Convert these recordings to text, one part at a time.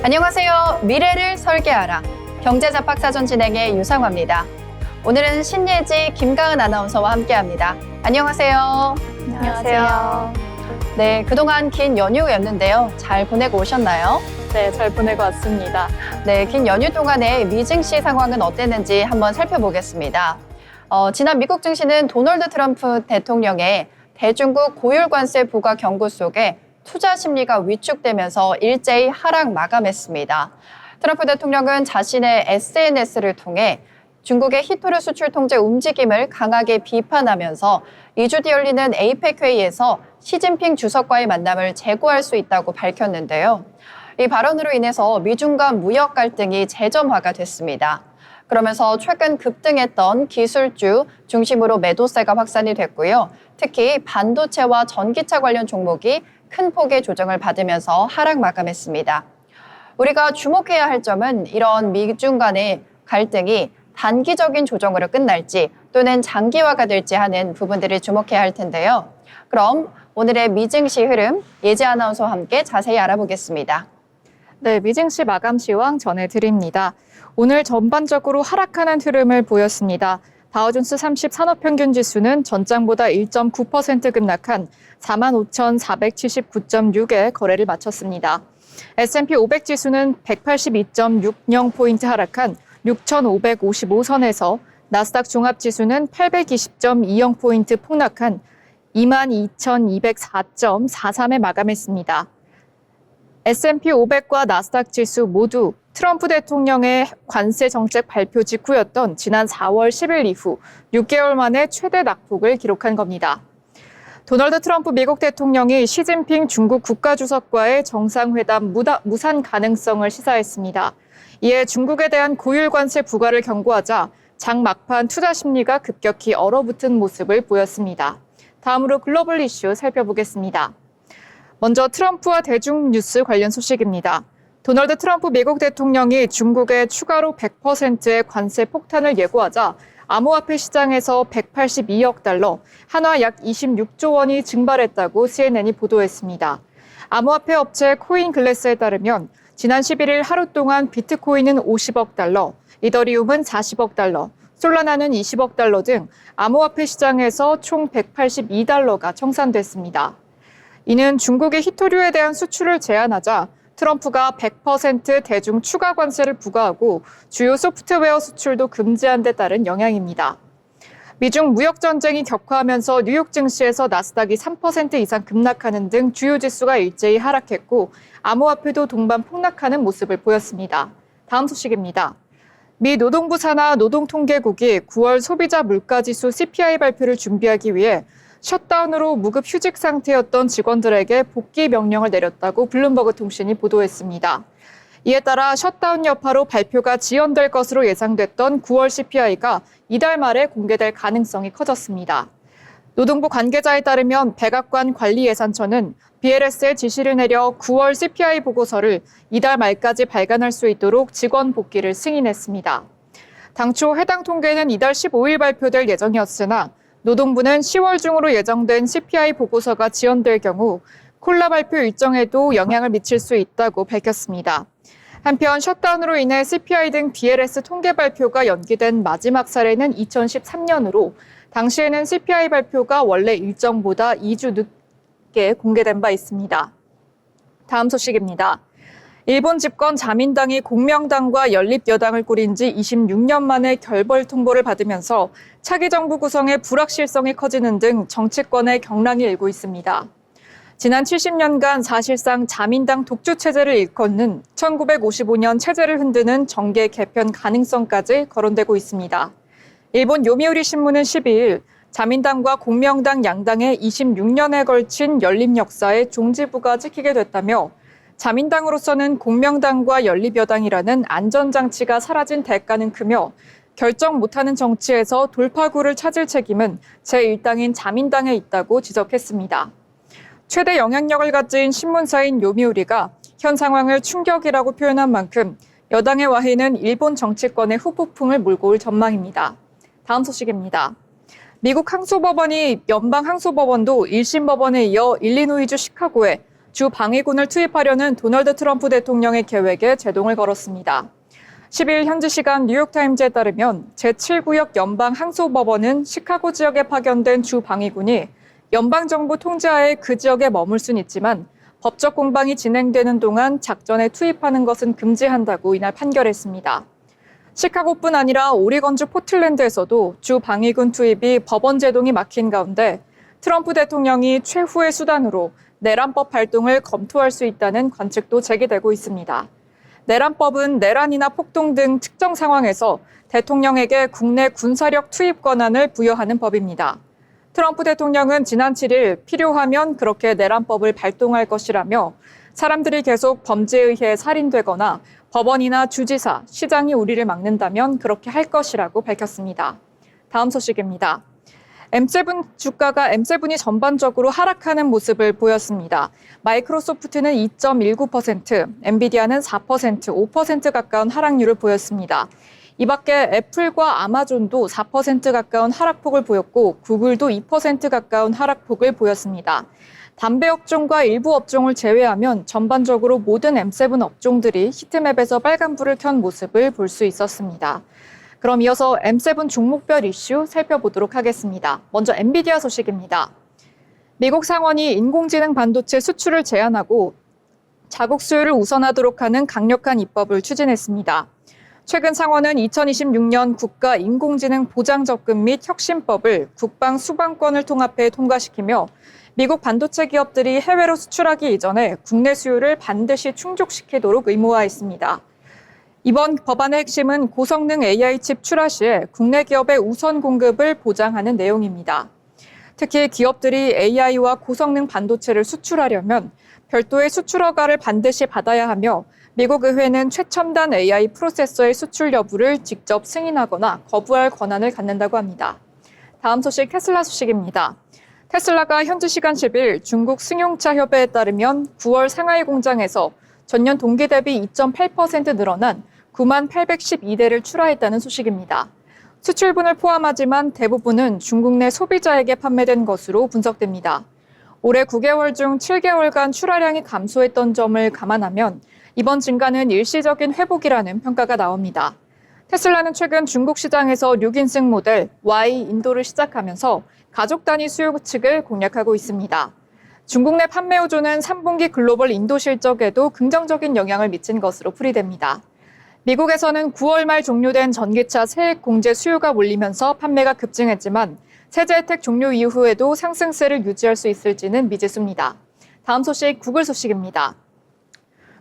안녕하세요. 미래를 설계하라. 경제잡학사전 진행의 유상화입니다. 오늘은 신예지 김가은 아나운서와 함께합니다. 안녕하세요. 안녕하세요. 네, 그동안 긴 연휴였는데요. 잘 보내고 오셨나요? 네, 잘 보내고 왔습니다. 네, 긴 연휴 동안의 미 증시 상황은 어땠는지 한번 살펴보겠습니다. 지난 미국 증시는 도널드 트럼프 대통령의 대중국 고율 관세 부과 경고 속에 투자 심리가 위축되면서 일제히 하락 마감했습니다. 트럼프 대통령은 자신의 SNS를 통해 중국의 히토류 수출 통제 움직임을 강하게 비판하면서 2주 뒤 열리는 에이펙 회의에서 시진핑 주석과의 만남을 재고할 수 있다고 밝혔는데요. 이 발언으로 인해서 미중 간 무역 갈등이 재점화가 됐습니다. 그러면서 최근 급등했던 기술주 중심으로 매도세가 확산이 됐고요. 특히 반도체와 전기차 관련 종목이 큰 폭의 조정을 받으면서 하락 마감했습니다. 우리가 주목해야 할 점은 이런 미중 간의 갈등이 단기적인 조정으로 끝날지 또는 장기화가 될지 하는 부분들을 주목해야 할 텐데요. 그럼 오늘의 미증시 흐름 예지 아나운서와 함께 자세히 알아보겠습니다. 네, 미증시 마감 시황 전해드립니다. 오늘 전반적으로 하락하는 흐름을 보였습니다. 다우존스 30 산업평균지수는 전장보다 1.9% 급락한 45,479.6에 거래를 마쳤습니다. S&P 500지수는 182.60포인트 하락한 6,555선에서 나스닥 종합지수는 820.20포인트 폭락한 22,204.43에 마감했습니다. S&P 500과 나스닥 지수 모두 트럼프 대통령의 관세 정책 발표 직후였던 지난 4월 10일 이후 6개월 만에 최대 낙폭을 기록한 겁니다. 도널드 트럼프 미국 대통령이 시진핑 중국 국가주석과의 정상회담 무산 가능성을 시사했습니다. 이에 중국에 대한 고율 관세 부과를 경고하자 장 막판 투자 심리가 급격히 얼어붙은 모습을 보였습니다. 다음으로 글로벌 이슈 살펴보겠습니다. 먼저 트럼프와 대중뉴스 관련 소식입니다. 도널드 트럼프 미국 대통령이 중국에 추가로 100%의 관세 폭탄을 예고하자 암호화폐 시장에서 182억 달러, 한화 약 26조 원이 증발했다고 CNN이 보도했습니다. 암호화폐 업체 코인글래스에 따르면 지난 11일 하루 동안 비트코인은 50억 달러, 이더리움은 40억 달러, 솔라나는 20억 달러 등 암호화폐 시장에서 총 182달러가 청산됐습니다. 이는 중국의 히토류에 대한 수출을 제한하자 트럼프가 100% 대중 추가 관세를 부과하고 주요 소프트웨어 수출도 금지한 데 따른 영향입니다. 미중 무역 전쟁이 격화하면서 뉴욕 증시에서 나스닥이 3% 이상 급락하는 등 주요 지수가 일제히 하락했고 암호화폐도 동반 폭락하는 모습을 보였습니다. 다음 소식입니다. 미 노동부 산하 노동통계국이 9월 소비자 물가지수 CPI 발표를 준비하기 위해 셧다운으로 무급 휴직 상태였던 직원들에게 복귀 명령을 내렸다고 블룸버그 통신이 보도했습니다. 이에 따라 셧다운 여파로 발표가 지연될 것으로 예상됐던 9월 CPI가 이달 말에 공개될 가능성이 커졌습니다. 노동부 관계자에 따르면 백악관 관리예산처는 BLS에 지시를 내려 9월 CPI 보고서를 이달 말까지 발간할 수 있도록 직원 복귀를 승인했습니다. 당초 해당 통계는 이달 15일 발표될 예정이었으나 노동부는 10월 중으로 예정된 CPI 보고서가 지연될 경우 콜라 발표 일정에도 영향을 미칠 수 있다고 밝혔습니다. 한편 셧다운으로 인해 CPI 등 BLS 통계 발표가 연기된 마지막 사례는 2013년으로 당시에는 CPI 발표가 원래 일정보다 2주 늦게 공개된 바 있습니다. 다음 소식입니다. 일본 집권 자민당이 공명당과 연립여당을 꾸린 지 26년 만에 결벌 통보를 받으면서 차기 정부 구성의 불확실성이 커지는 등 정치권의 경랑이 일고 있습니다. 지난 70년간 사실상 자민당 독주 체제를 일컫는 1955년 체제를 흔드는 정계 개편 가능성까지 거론되고 있습니다. 일본 요미우리 신문은 12일 자민당과 공명당 양당의 26년에 걸친 연립 역사의 종지부가 찍히게 됐다며 자민당으로서는 공명당과 연립여당이라는 안전장치가 사라진 대가는 크며 결정 못하는 정치에서 돌파구를 찾을 책임은 제1당인 자민당에 있다고 지적했습니다. 최대 영향력을 가진 신문사인 요미우리가 현 상황을 충격이라고 표현한 만큼 여당의 와해는 일본 정치권의 후폭풍을 몰고 올 전망입니다. 다음 소식입니다. 미국 항소법원이 연방 항소법원도 1심 법원에 이어 일리노이주 시카고에 주 방위군을 투입하려는 도널드 트럼프 대통령의 계획에 제동을 걸었습니다. 10일 현지 시간 뉴욕타임즈에 따르면 제7구역 연방항소법원은 시카고 지역에 파견된 주 방위군이 연방정부 통제하에 그 지역에 머물 순 있지만 법적 공방이 진행되는 동안 작전에 투입하는 것은 금지한다고 이날 판결했습니다. 시카고뿐 아니라 오리건주 포틀랜드에서도 주 방위군 투입이 법원 제동이 막힌 가운데 트럼프 대통령이 최후의 수단으로 내란법 발동을 검토할 수 있다는 관측도 제기되고 있습니다. 내란법은 내란이나 폭동 등 특정 상황에서 대통령에게 국내 군사력 투입 권한을 부여하는 법입니다. 트럼프 대통령은 지난 7일 필요하면 그렇게 내란법을 발동할 것이라며 사람들이 계속 범죄에 의해 살인되거나 법원이나 주지사, 시장이 우리를 막는다면 그렇게 할 것이라고 밝혔습니다. 다음 소식입니다. M7이 전반적으로 하락하는 모습을 보였습니다. 마이크로소프트는 2.19%, 엔비디아는 4%, 5% 가까운 하락률을 보였습니다. 이 밖에 애플과 아마존도 4% 가까운 하락폭을 보였고 구글도 2% 가까운 하락폭을 보였습니다. 담배 업종과 일부 업종을 제외하면 전반적으로 모든 M7 업종들이 히트맵에서 빨간불을 켠 모습을 볼 수 있었습니다. 그럼 이어서 M7 종목별 이슈 살펴보도록 하겠습니다. 먼저 엔비디아 소식입니다. 미국 상원이 인공지능 반도체 수출을 제한하고 자국 수요를 우선하도록 하는 강력한 입법을 추진했습니다. 최근 상원은 2026년 국가 인공지능 보장접근 및 혁신법을 국방 수반권을 통합해 통과시키며 미국 반도체 기업들이 해외로 수출하기 이전에 국내 수요를 반드시 충족시키도록 의무화했습니다. 이번 법안의 핵심은 고성능 AI 칩 출하 시에 국내 기업의 우선 공급을 보장하는 내용입니다. 특히 기업들이 AI와 고성능 반도체를 수출하려면 별도의 수출 허가를 반드시 받아야 하며 미국 의회는 최첨단 AI 프로세서의 수출 여부를 직접 승인하거나 거부할 권한을 갖는다고 합니다. 다음 소식 테슬라 소식입니다. 테슬라가 현지 시간 10일 중국 승용차 협회에 따르면 9월 상하이 공장에서 전년 동기 대비 2.8% 늘어난 9만 812대를 출하했다는 소식입니다. 수출분을 포함하지만 대부분은 중국 내 소비자에게 판매된 것으로 분석됩니다. 올해 9개월 중 7개월간 출하량이 감소했던 점을 감안하면 이번 증가는 일시적인 회복이라는 평가가 나옵니다. 테슬라는 최근 중국 시장에서 6인승 모델 Y 인도를 시작하면서 가족 단위 수요 측을 공략하고 있습니다. 중국 내 판매 호조는 3분기 글로벌 인도 실적에도 긍정적인 영향을 미친 것으로 풀이됩니다. 미국에서는 9월 말 종료된 전기차 세액 공제 수요가 몰리면서 판매가 급증했지만 세제 혜택 종료 이후에도 상승세를 유지할 수 있을지는 미지수입니다. 다음 소식 구글 소식입니다.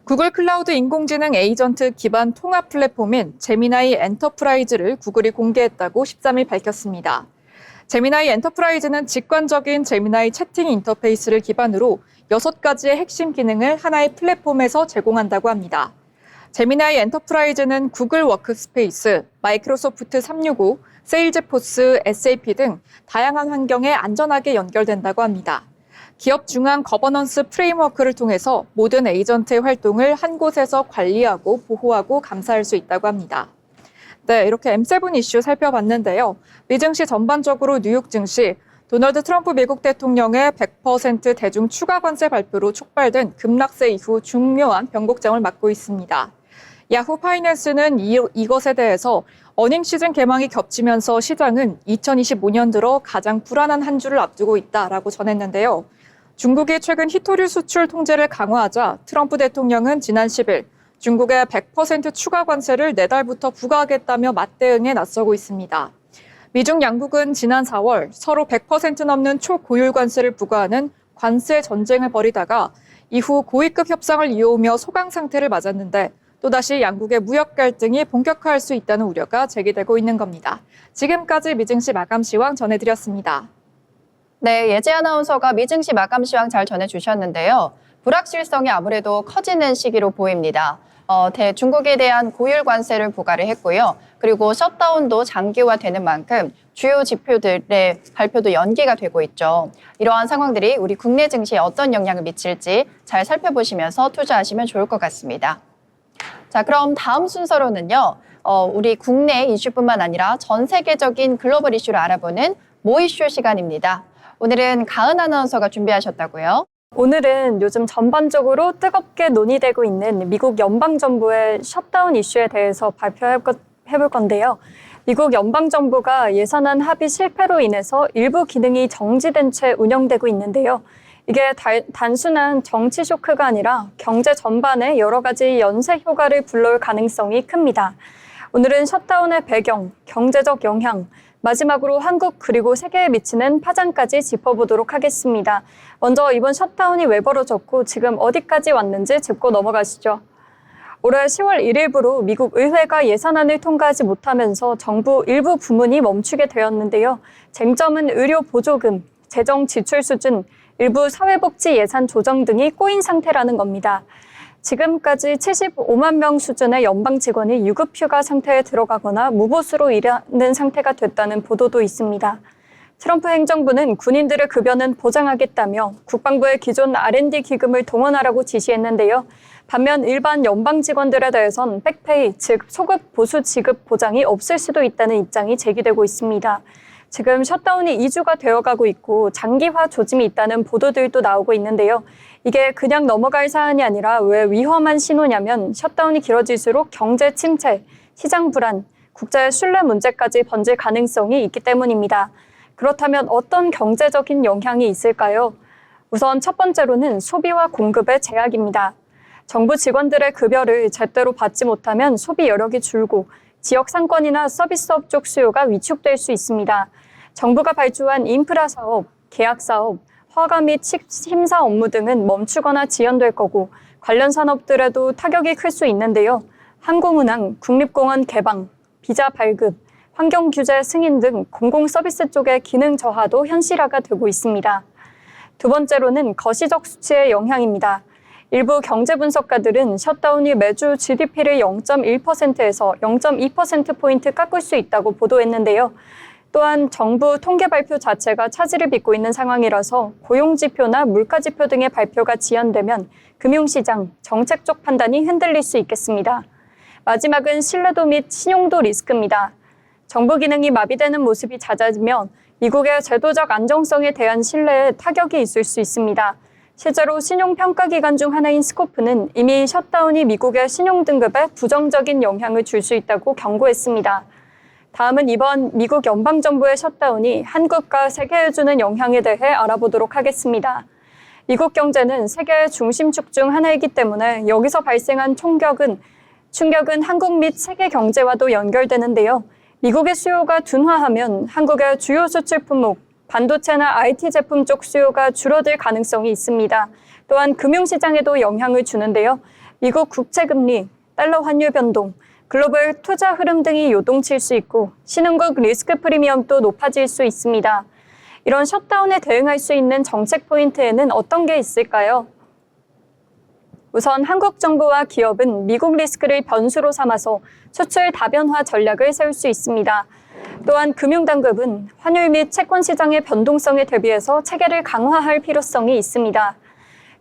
구글 클라우드 인공지능 에이전트 기반 통합 플랫폼인 제미나이 엔터프라이즈를 구글이 공개했다고 13일 밝혔습니다. 제미나이 엔터프라이즈는 직관적인 제미나이 채팅 인터페이스를 기반으로 6가지의 핵심 기능을 하나의 플랫폼에서 제공한다고 합니다. 제미나이 엔터프라이즈는 구글 워크스페이스, 마이크로소프트 365, 세일즈포스, SAP 등 다양한 환경에 안전하게 연결된다고 합니다. 기업 중앙 거버넌스 프레임워크를 통해서 모든 에이전트의 활동을 한 곳에서 관리하고 보호하고 감사할 수 있다고 합니다. 네, 이렇게 M7 이슈 살펴봤는데요. 미 증시 전반적으로 뉴욕 증시, 도널드 트럼프 미국 대통령의 100% 대중 추가 관세 발표로 촉발된 급락세 이후 중요한 변곡점을 맞고 있습니다. 야후 파이낸스는 이것에 대해서 어닝 시즌 개막이 겹치면서 시장은 2025년 들어 가장 불안한 한 주를 앞두고 있다라고 전했는데요. 중국이 최근 히토류 수출 통제를 강화하자 트럼프 대통령은 지난 10일 중국의 100% 추가 관세를 내달부터 부과하겠다며 맞대응에 나서고 있습니다. 미중 양국은 지난 4월 서로 100% 넘는 초고율 관세를 부과하는 관세 전쟁을 벌이다가 이후 고위급 협상을 이어오며 소강 상태를 맞았는데 또다시 양국의 무역 갈등이 본격화할 수 있다는 우려가 제기되고 있는 겁니다. 지금까지 미증시 마감 시황 전해드렸습니다. 네, 예지 아나운서가 미증시 마감 시황 잘 전해주셨는데요. 불확실성이 아무래도 커지는 시기로 보입니다. 중국에 대한 고율 관세를 부과를 했고요. 그리고 셧다운도 장기화되는 만큼 주요 지표들의 발표도 연기가 되고 있죠. 이러한 상황들이 우리 국내 증시에 어떤 영향을 미칠지 잘 살펴보시면서 투자하시면 좋을 것 같습니다. 자, 그럼 다음 순서로는요. 우리 국내 이슈뿐만 아니라 전 세계적인 글로벌 이슈를 알아보는 모 이슈 시간입니다. 오늘은 가은 아나운서가 준비하셨다고요? 오늘은 요즘 전반적으로 뜨겁게 논의되고 있는 미국 연방정부의 셧다운 이슈에 대해서 발표해볼 건데요. 미국 연방정부가 예산안 합의 실패로 인해서 일부 기능이 정지된 채 운영되고 있는데요. 이게 단순한 정치 쇼크가 아니라 경제 전반에 여러 가지 연쇄 효과를 불러올 가능성이 큽니다. 오늘은 셧다운의 배경, 경제적 영향, 마지막으로 한국 그리고 세계에 미치는 파장까지 짚어보도록 하겠습니다. 먼저 이번 셧다운이 왜 벌어졌고 지금 어디까지 왔는지 짚고 넘어가시죠. 올해 10월 1일부로 미국 의회가 예산안을 통과하지 못하면서 정부 일부 부문이 멈추게 되었는데요. 쟁점은 의료 보조금, 재정 지출 수준, 일부 사회복지 예산 조정 등이 꼬인 상태라는 겁니다. 지금까지 75만 명 수준의 연방 직원이 유급휴가 상태에 들어가거나 무보수로 일하는 상태가 됐다는 보도도 있습니다. 트럼프 행정부는 군인들의 급여는 보장하겠다며 국방부의 기존 R&D 기금을 동원하라고 지시했는데요. 반면 일반 연방 직원들에 대해선 백페이, 즉 소급 보수 지급 보장이 없을 수도 있다는 입장이 제기되고 있습니다. 지금 셧다운이 2주가 되어가고 있고 장기화 조짐이 있다는 보도들도 나오고 있는데요. 이게 그냥 넘어갈 사안이 아니라 왜 위험한 신호냐면 셧다운이 길어질수록 경제 침체, 시장 불안, 국제 신뢰 문제까지 번질 가능성이 있기 때문입니다. 그렇다면 어떤 경제적인 영향이 있을까요? 우선 첫 번째로는 소비와 공급의 제약입니다. 정부 직원들의 급여를 제대로 받지 못하면 소비 여력이 줄고 지역 상권이나 서비스업 쪽 수요가 위축될 수 있습니다. 정부가 발주한 인프라 사업, 계약 사업, 허가 및 심사 업무 등은 멈추거나 지연될 거고 관련 산업들에도 타격이 클 수 있는데요. 항공운항, 국립공원 개방, 비자 발급, 환경규제 승인 등 공공서비스 쪽의 기능 저하도 현실화가 되고 있습니다. 두 번째로는 거시적 수치의 영향입니다. 일부 경제 분석가들은 셧다운이 매주 GDP를 0.1%에서 0.2%포인트 깎을 수 있다고 보도했는데요. 또한 정부 통계 발표 자체가 차질을 빚고 있는 상황이라서 고용지표나 물가지표 등의 발표가 지연되면 금융시장, 정책적 판단이 흔들릴 수 있겠습니다. 마지막은 신뢰도 및 신용도 리스크입니다. 정부 기능이 마비되는 모습이 잦아지면 미국의 제도적 안정성에 대한 신뢰에 타격이 있을 수 있습니다. 실제로 신용평가기관 중 하나인 스코프는 이미 셧다운이 미국의 신용등급에 부정적인 영향을 줄 수 있다고 경고했습니다. 다음은 이번 미국 연방정부의 셧다운이 한국과 세계에 주는 영향에 대해 알아보도록 하겠습니다. 미국 경제는 세계의 중심축 중 하나이기 때문에 여기서 발생한 충격은 한국 및 세계 경제와도 연결되는데요. 미국의 수요가 둔화하면 한국의 주요 수출 품목, 반도체나 IT 제품 쪽 수요가 줄어들 가능성이 있습니다. 또한 금융시장에도 영향을 주는데요. 미국 국채금리, 달러 환율 변동, 글로벌 투자 흐름 등이 요동칠 수 있고 신흥국 리스크 프리미엄도 높아질 수 있습니다. 이런 셧다운에 대응할 수 있는 정책 포인트에는 어떤 게 있을까요? 우선 한국 정부와 기업은 미국 리스크를 변수로 삼아서 수출 다변화 전략을 세울 수 있습니다. 또한 금융당국은 환율 및 채권 시장의 변동성에 대비해서 체계를 강화할 필요성이 있습니다.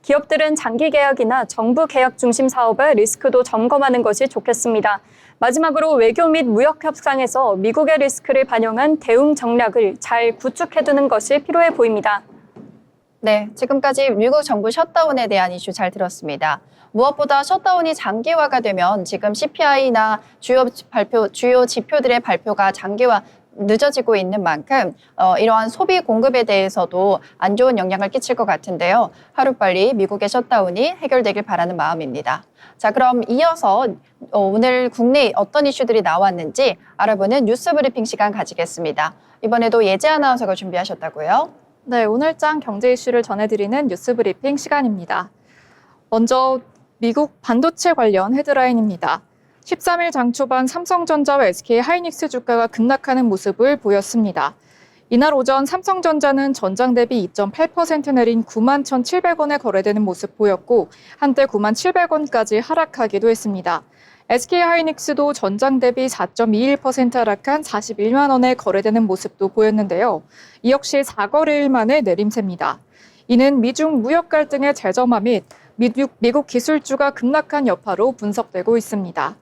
기업들은 장기 계약이나 정부 계약 중심 사업의 리스크도 점검하는 것이 좋겠습니다. 마지막으로 외교 및 무역 협상에서 미국의 리스크를 반영한 대응 전략을 잘 구축해두는 것이 필요해 보입니다. 네, 지금까지 미국 정부 셧다운에 대한 이슈 잘 들었습니다. 무엇보다 셧다운이 장기화가 되면 지금 CPI나 주요 지표들의 발표가 장기화 늦어지고 있는 만큼 이러한 소비 공급에 대해서도 안 좋은 영향을 끼칠 것 같은데요. 하루빨리 미국의 셧다운이 해결되길 바라는 마음입니다. 자, 그럼 이어서 오늘 국내에 어떤 이슈들이 나왔는지 알아보는 뉴스 브리핑 시간 가지겠습니다. 이번에도 예지 아나운서가 준비하셨다고요? 네, 오늘장 경제 이슈를 전해드리는 뉴스 브리핑 시간입니다. 먼저 미국 반도체 관련 헤드라인입니다. 13일 장 초반 삼성전자와 SK하이닉스 주가가 급락하는 모습을 보였습니다. 이날 오전 삼성전자는 전장 대비 2.8% 내린 91,700원에 거래되는 모습 보였고 한때 97,700원까지 하락하기도 했습니다. SK하이닉스도 전장 대비 4.21% 하락한 41만 원에 거래되는 모습도 보였는데요. 이 역시 4거래일 만에 내림세입니다. 이는 미중 무역 갈등의 재점화 및 미국 기술주가 급락한 여파로 분석되고 있습니다.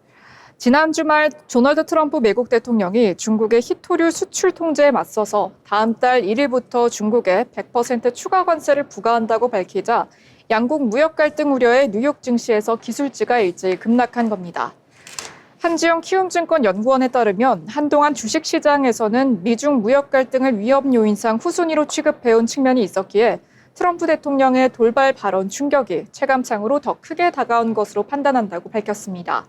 지난 주말 도널드 트럼프 미국 대통령이 중국의 히토류 수출 통제에 맞서서 다음 달 1일부터 중국에 100% 추가 관세를 부과한다고 밝히자 양국 무역 갈등 우려에 뉴욕 증시에서 기술지가 일제히 급락한 겁니다. 한지영 키움증권 연구원에 따르면 한동안 주식시장에서는 미중 무역 갈등을 위험 요인상 후순위로 취급해온 측면이 있었기에 트럼프 대통령의 돌발 발언 충격이 체감상으로 더 크게 다가온 것으로 판단한다고 밝혔습니다.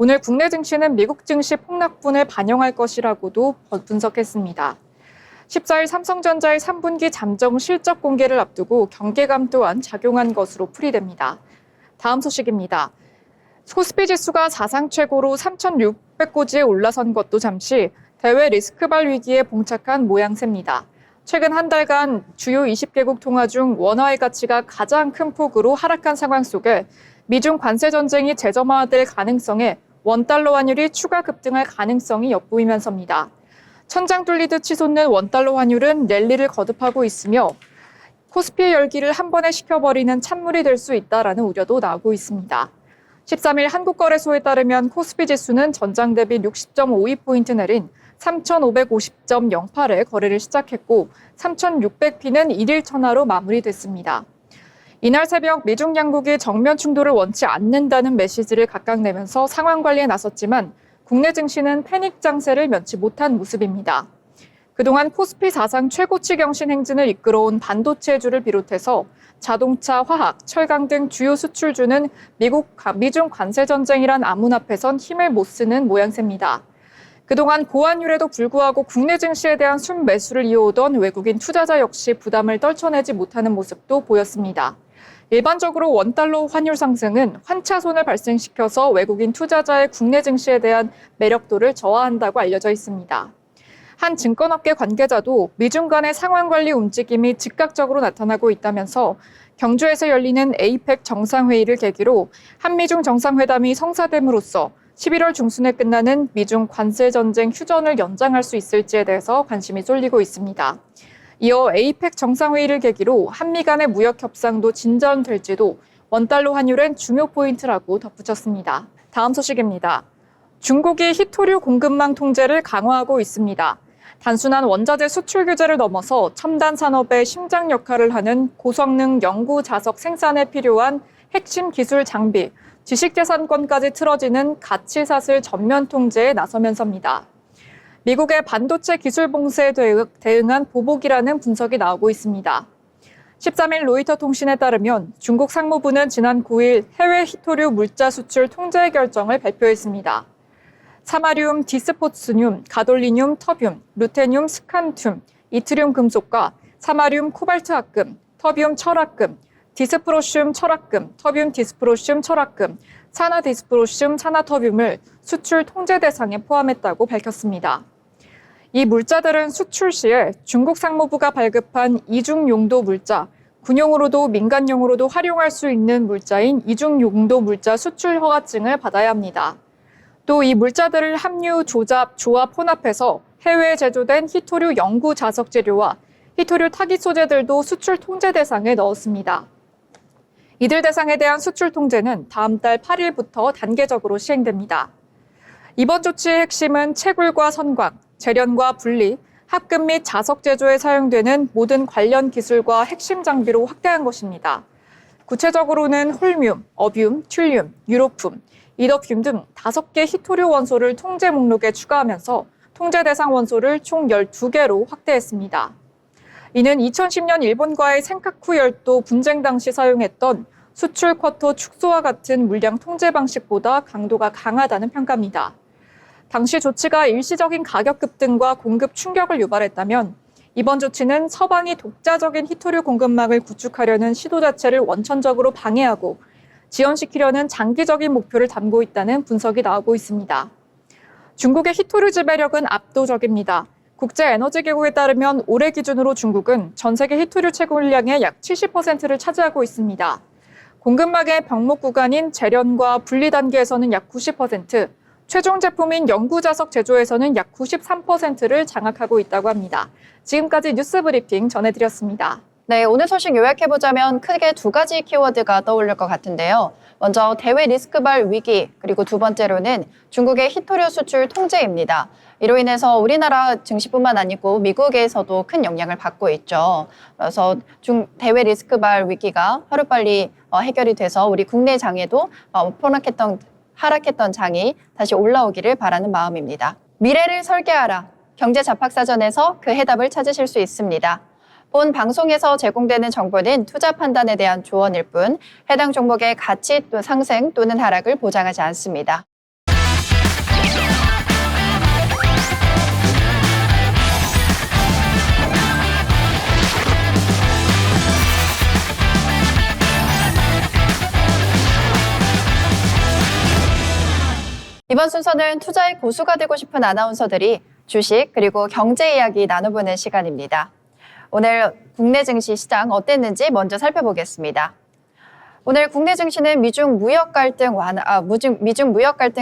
오늘 국내 증시는 미국 증시 폭락분을 반영할 것이라고도 분석했습니다. 14일 삼성전자의 3분기 잠정 실적 공개를 앞두고 경계감 또한 작용한 것으로 풀이됩니다. 다음 소식입니다. 코스피 지수가 사상 최고로 3,600고지에 올라선 것도 잠시 대외 리스크발 위기에 봉착한 모양새입니다. 최근 한 달간 주요 20개국 통화 중 원화의 가치가 가장 큰 폭으로 하락한 상황 속에 미중 관세 전쟁이 재점화될 가능성에 원달러 환율이 추가 급등할 가능성이 엿보이면서입니다. 천장 뚫리듯 치솟는 원달러 환율은 랠리를 거듭하고 있으며 코스피의 열기를 한 번에 식혀버리는 찬물이 될 수 있다라는 우려도 나오고 있습니다. 13일 한국거래소에 따르면 코스피 지수는 전장 대비 60.52포인트 내린 3,550.08에 거래를 시작했고 3,600피는 1일 천하로 마무리됐습니다. 이날 새벽 미중 양국이 정면 충돌을 원치 않는다는 메시지를 각각 내면서 상황 관리에 나섰지만 국내 증시는 패닉 장세를 면치 못한 모습입니다. 그동안 코스피 사상 최고치 경신 행진을 이끌어온 반도체주를 비롯해서 자동차, 화학, 철강 등 주요 수출주는 미중 관세 전쟁이란 암문 앞에선 힘을 못 쓰는 모양새입니다. 그동안 고환율에도 불구하고 국내 증시에 대한 순매수를 이어오던 외국인 투자자 역시 부담을 떨쳐내지 못하는 모습도 보였습니다. 일반적으로 원달러 환율 상승은 환차손을 발생시켜서 외국인 투자자의 국내 증시에 대한 매력도를 저하한다고 알려져 있습니다. 한 증권업계 관계자도 미중 간의 상황 관리 움직임이 즉각적으로 나타나고 있다면서 경주에서 열리는 에이펙 정상회의를 계기로 한미중 정상회담이 성사됨으로써 11월 중순에 끝나는 미중 관세 전쟁 휴전을 연장할 수 있을지에 대해서 관심이 쏠리고 있습니다. 이어 에이펙 정상회의를 계기로 한미 간의 무역 협상도 진전될지도 원달러 환율은 중요 포인트라고 덧붙였습니다. 다음 소식입니다. 중국이 히토류 공급망 통제를 강화하고 있습니다. 단순한 원자재 수출 규제를 넘어서 첨단 산업의 심장 역할을 하는 고성능 연구 자석 생산에 필요한 핵심 기술 장비, 지식재산권까지 틀어지는 가치사슬 전면 통제에 나서면서입니다. 미국의 반도체 기술 봉쇄에 대응한 보복이라는 분석이 나오고 있습니다. 13일 로이터 통신에 따르면 중국 상무부는 지난 9일 해외 히토류 물자 수출 통제 결정을 발표했습니다. 사마리움 디스포스늄, 가돌리늄 터뷴, 루테늄 스칸툼, 이트륨 금속과 사마리움 코발트 합금, 터뷴 철합금, 디스프로슘 철합금, 터뷴 디스프로슘 철합금, 산화 디스프로슘 산화터뷴을 수출 통제 대상에 포함했다고 밝혔습니다. 이 물자들은 수출 시에 중국 상무부가 발급한 이중 용도 물자, 군용으로도 민간용으로도 활용할 수 있는 물자인 이중 용도 물자 수출 허가증을 받아야 합니다. 또 이 물자들을 함유, 조잡, 조합, 혼합해서 해외에 제조된 히토류 연구 자석 재료와 히토류 타깃 소재들도 수출 통제 대상에 넣었습니다. 이들 대상에 대한 수출 통제는 다음 달 8일부터 단계적으로 시행됩니다. 이번 조치의 핵심은 채굴과 선광, 재련과 분리, 합금 및 자석 제조에 사용되는 모든 관련 기술과 핵심 장비로 확대한 것입니다. 구체적으로는 홀뮴, 어뮴, 튠륨, 유로품, 이더뮴 등 5개 히토류 원소를 통제 목록에 추가하면서 통제 대상 원소를 총 12개로 확대했습니다. 이는 2010년 일본과의 센카쿠 열도 분쟁 당시 사용했던 수출 쿼터 축소와 같은 물량 통제 방식보다 강도가 강하다는 평가입니다. 당시 조치가 일시적인 가격 급등과 공급 충격을 유발했다면 이번 조치는 서방이 독자적인 히토류 공급망을 구축하려는 시도 자체를 원천적으로 방해하고 지연시키려는 장기적인 목표를 담고 있다는 분석이 나오고 있습니다. 중국의 히토류 지배력은 압도적입니다. 국제에너지기구에 따르면 올해 기준으로 중국은 전 세계 히토류 채굴량의 약 70%를 차지하고 있습니다. 공급망의 병목 구간인 재련과 분리 단계에서는 약 90%, 최종 제품인 연구 자석 제조에서는 약 93%를 장악하고 있다고 합니다. 지금까지 뉴스 브리핑 전해드렸습니다. 네, 오늘 소식 요약해보자면 크게 두 가지 키워드가 떠오를 것 같은데요. 먼저 대외 리스크발 위기, 그리고 두 번째로는 중국의 히토류 수출 통제입니다. 이로 인해서 우리나라 증시뿐만 아니고 미국에서도 큰 영향을 받고 있죠. 그래서 대외 리스크발 위기가 하루빨리 해결이 돼서 우리 국내 장에도 하락했던 장이 다시 올라오기를 바라는 마음입니다. 미래를 설계하라. 경제잡학사전에서 그 해답을 찾으실 수 있습니다. 본 방송에서 제공되는 정보는 투자 판단에 대한 조언일 뿐 해당 종목의 가치 또 상승 또는 하락을 보장하지 않습니다. 이번 순서는 투자의 고수가 되고 싶은 아나운서들이 주식 그리고 경제 이야기 나눠보는 시간입니다. 오늘 국내 증시 시장 어땠는지 먼저 살펴보겠습니다. 오늘 국내 증시는 미중 무역 갈등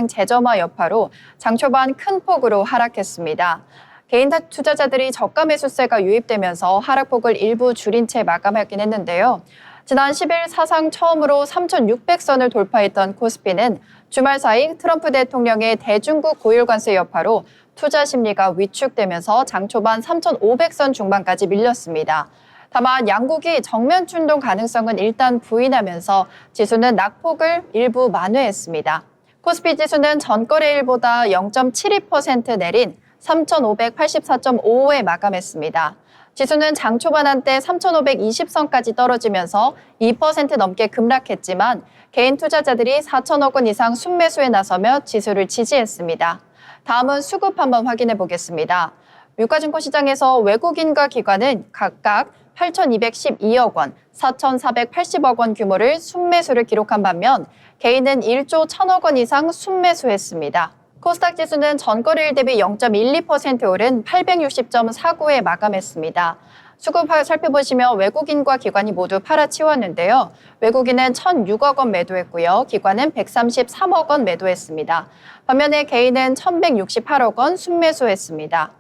재점화 여파로 장 초반 큰 폭으로 하락했습니다. 개인 투자자들이 저가 매수세가 유입되면서 하락폭을 일부 줄인 채 마감하긴 했는데요. 지난 10일 사상 처음으로 3,600선을 돌파했던 코스피는 주말 사이 트럼프 대통령의 대중국 고율 관세 여파로 투자 심리가 위축되면서 장 초반 3,500선 중반까지 밀렸습니다. 다만 양국이 정면 충돌 가능성은 일단 부인하면서 지수는 낙폭을 일부 만회했습니다. 코스피 지수는 전거래일보다 0.72% 내린 3,584.55에 마감했습니다. 지수는 장 초반 한때 3,520선까지 떨어지면서 2% 넘게 급락했지만 개인 투자자들이 4천억 원 이상 순매수에 나서며 지수를 지지했습니다. 다음은 수급 한번 확인해 보겠습니다. 유가증권 시장에서 외국인과 기관은 각각 8,212억 원, 4,480억 원 규모를 순매수를 기록한 반면 개인은 1조 1,000억 원 이상 순매수했습니다. 코스닥 지수는 전거래일 대비 0.12% 오른 860.49에 마감했습니다. 수급 살펴보시면 외국인과 기관이 모두 팔아치웠는데요. 외국인은 1,006억 원 매도했고요. 기관은 133억 원 매도했습니다. 반면에 개인은 1,168억 원 순매수했습니다.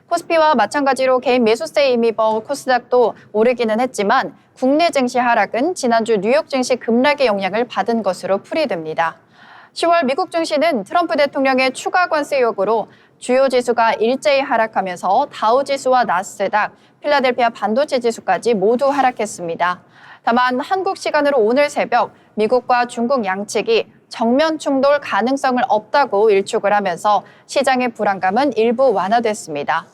코스피와 마찬가지로 개인 매수세에 힘입어 코스닥도 오르기는 했지만 국내 증시 하락은 지난주 뉴욕 증시 급락의 영향을 받은 것으로 풀이됩니다. 10월 미국 증시는 트럼프 대통령의 추가 관세 요구로 주요 지수가 일제히 하락하면서 다우지수와 나스닥, 필라델피아 반도체 지수까지 모두 하락했습니다. 다만 한국 시간으로 오늘 새벽 미국과 중국 양측이 정면 충돌 가능성을 없다고 일축을 하면서 시장의 불안감은 일부 완화됐습니다.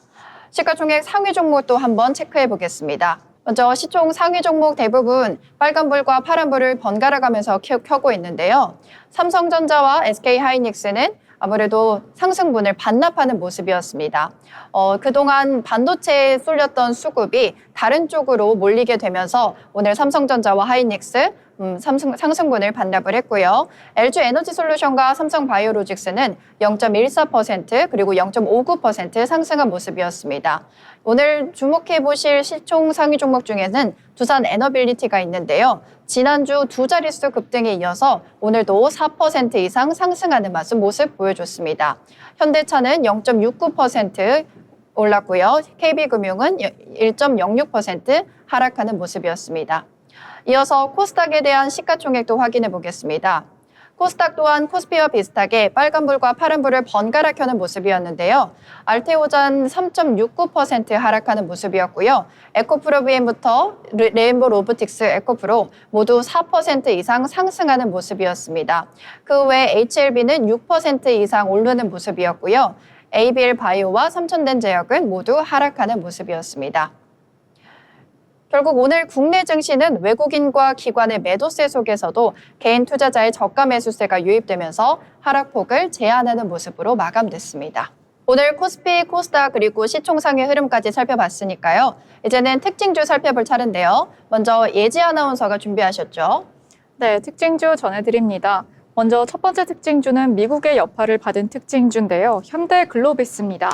시가총액 상위 종목도 한번 체크해 보겠습니다. 먼저 시총 상위 종목 대부분 빨간불과 파란불을 번갈아 가면서 켜고 있는데요. 삼성전자와 SK하이닉스는 아무래도 상승분을 반납하는 모습이었습니다. 그동안 반도체에 쏠렸던 수급이 다른 쪽으로 몰리게 되면서 오늘 삼성전자와 하이닉스 상승분을 반납을 했고요. LG에너지솔루션과 삼성바이오로직스는 0.14% 그리고 0.59% 상승한 모습이었습니다. 오늘 주목해 보실 시총 상위 종목 중에는 두산 에너빌리티가 있는데요. 지난주 두 자릿수 급등에 이어서 오늘도 4% 이상 상승하는 모습 보여줬습니다. 현대차는 0.69% 올랐고요. KB금융은 1.06% 하락하는 모습이었습니다. 이어서 코스닥에 대한 시가총액도 확인해 보겠습니다. 코스닥 또한 코스피와 비슷하게 빨간불과 파란불을 번갈아 켜는 모습이었는데요. 알테오잔 3.69% 하락하는 모습이었고요. 에코프로 BM부터 레인보 로보틱스, 에코프로 모두 4% 이상 상승하는 모습이었습니다. 그 외 HLB는 6% 이상 오르는 모습이었고요. ABL 바이오와 삼천den제약은 모두 하락하는 모습이었습니다. 결국 오늘 국내 증시는 외국인과 기관의 매도세 속에서도 개인 투자자의 저가 매수세가 유입되면서 하락폭을 제한하는 모습으로 마감됐습니다. 오늘 코스피, 코스닥 그리고 시총상의 흐름까지 살펴봤으니까요. 이제는 특징주 살펴볼 차례인데요. 먼저 예지 아나운서가 준비하셨죠? 네, 특징주 전해드립니다. 먼저 첫 번째 특징주는 미국의 여파를 받은 특징주인데요. 현대글로비스입니다.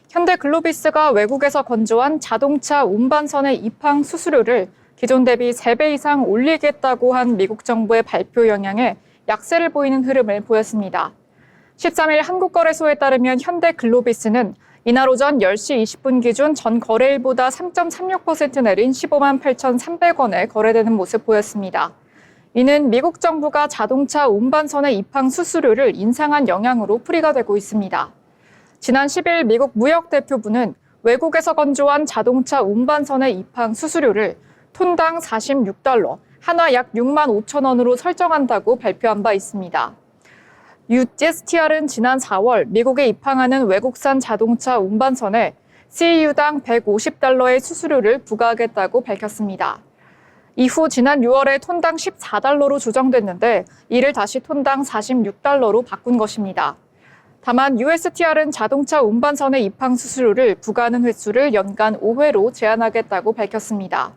현대글로비스가 외국에서 건조한 자동차 운반선의 입항 수수료를 기존 대비 3배 이상 올리겠다고 한 미국 정부의 발표 영향에 약세를 보이는 흐름을 보였습니다. 13일 한국거래소에 따르면 현대글로비스는 이날 오전 10시 20분 기준 전 거래일보다 3.36% 내린 15만 8,300원에 거래되는 모습 보였습니다. 이는 미국 정부가 자동차 운반선의 입항 수수료를 인상한 영향으로 풀이가 되고 있습니다. 지난 10일 미국 무역대표부는 외국에서 건조한 자동차 운반선의 입항 수수료를 톤당 46달러, 한화 약 6만 5천 원으로 설정한다고 발표한 바 있습니다. USTR은 지난 4월 미국에 입항하는 외국산 자동차 운반선에 CEU당 150달러의 수수료를 부과하겠다고 밝혔습니다. 이후 지난 6월에 톤당 14달러로 조정됐는데 이를 다시 톤당 46달러로 바꾼 것입니다. 다만 USTR은 자동차 운반선의 입항 수수료를 부과하는 횟수를 연간 5회로 제한하겠다고 밝혔습니다.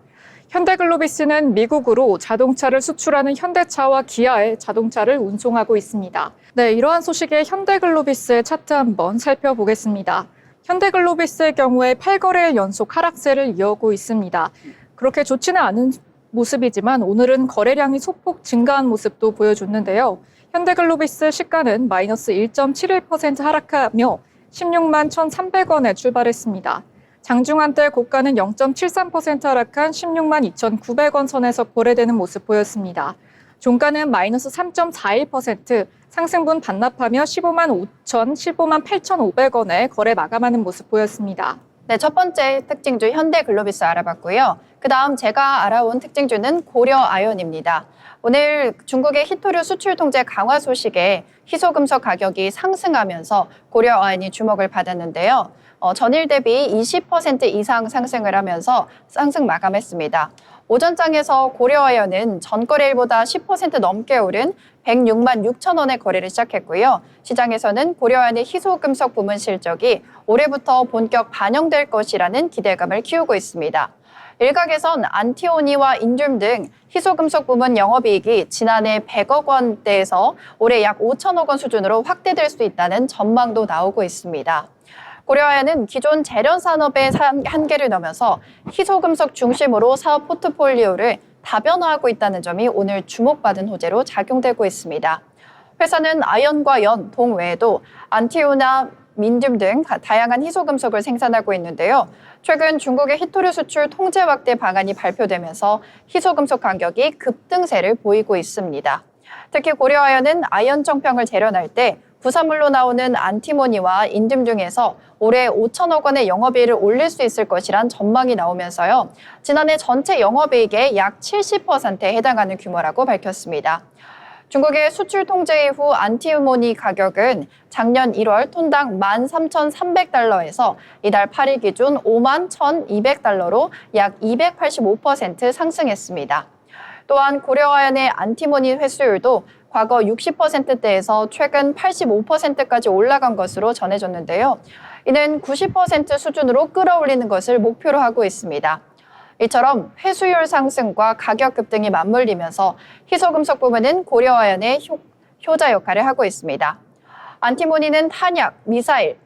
현대글로비스는 미국으로 자동차를 수출하는 현대차와 기아의 자동차를 운송하고 있습니다. 네, 이러한 소식에 현대글로비스의 차트 한번 살펴보겠습니다. 현대글로비스의 경우에 8거래일 연속 하락세를 이어오고 있습니다. 그렇게 좋지는 않은 모습이지만 오늘은 거래량이 소폭 증가한 모습도 보여줬는데요. 현대글로비스 시가는 마이너스 1.71% 하락하며 16만 1,300원에 출발했습니다. 장중한 때 고가는 0.73% 하락한 16만 2,900원 선에서 거래되는 모습 보였습니다. 종가는 마이너스 3.41%, 상승분 반납하며 15만 8,500원에 거래 마감하는 모습 보였습니다. 네, 첫 번째 특징주 현대글로비스 알아봤고요. 그다음 제가 알아온 특징주는 고려아연입니다. 오늘 중국의 히토류 수출 통제 강화 소식에 희소금속 가격이 상승하면서 고려아연이 주목을 받았는데요. 전일 대비 20% 이상 상승을 하면서 상승 마감했습니다. 오전장에서 고려아연은 전거래일보다 10% 넘게 오른 106만 6천 원의 거래를 시작했고요. 시장에서는 고려아연의 희소금속 부문 실적이 올해부터 본격 반영될 것이라는 기대감을 키우고 있습니다. 일각에선 안티오니와 인듐 등 희소금속 부문 영업이익이 지난해 100억 원대에서 올해 약 5천억 원 수준으로 확대될 수 있다는 전망도 나오고 있습니다. 고려아연은 기존 재련 산업의 한계를 넘어서 희소금속 중심으로 사업 포트폴리오를 다변화하고 있다는 점이 오늘 주목받은 호재로 작용되고 있습니다. 회사는 아연과 연, 동 외에도 안티오나 민듐 등 다양한 희소금속을 생산하고 있는데요. 최근 중국의 히토류 수출 통제 확대 방안이 발표되면서 희소금속 가격이 급등세를 보이고 있습니다. 특히 고려아연은 아연 정평을 재련할 때 부산물로 나오는 안티모니와 인듐 중에서 올해 5천억 원의 영업이익을 올릴 수 있을 것이란 전망이 나오면서요. 지난해 전체 영업이익의 약 70%에 해당하는 규모라고 밝혔습니다. 중국의 수출 통제 이후 안티모니 가격은 작년 1월 톤당 13,300달러에서 이달 8일 기준 5만 1,200달러로 약 285% 상승했습니다. 또한 고려아연의 안티모니 회수율도 과거 60%대에서 최근 85%까지 올라간 것으로 전해졌는데요. 이는 90% 수준으로 끌어올리는 것을 목표로 하고 있습니다. 이처럼 회수율 상승과 가격 급등이 맞물리면서 희소금속 부문은 고려아연의 효자 역할을 하고 있습니다. 안티모니는 탄약, 미사일,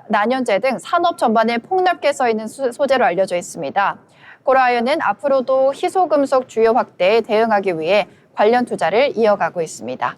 난연제 등 산업 전반에 폭넓게 써있는 소재로 알려져 있습니다. 고려아연은 앞으로도 희소금속 주요 확대에 대응하기 위해 관련 투자를 이어가고 있습니다.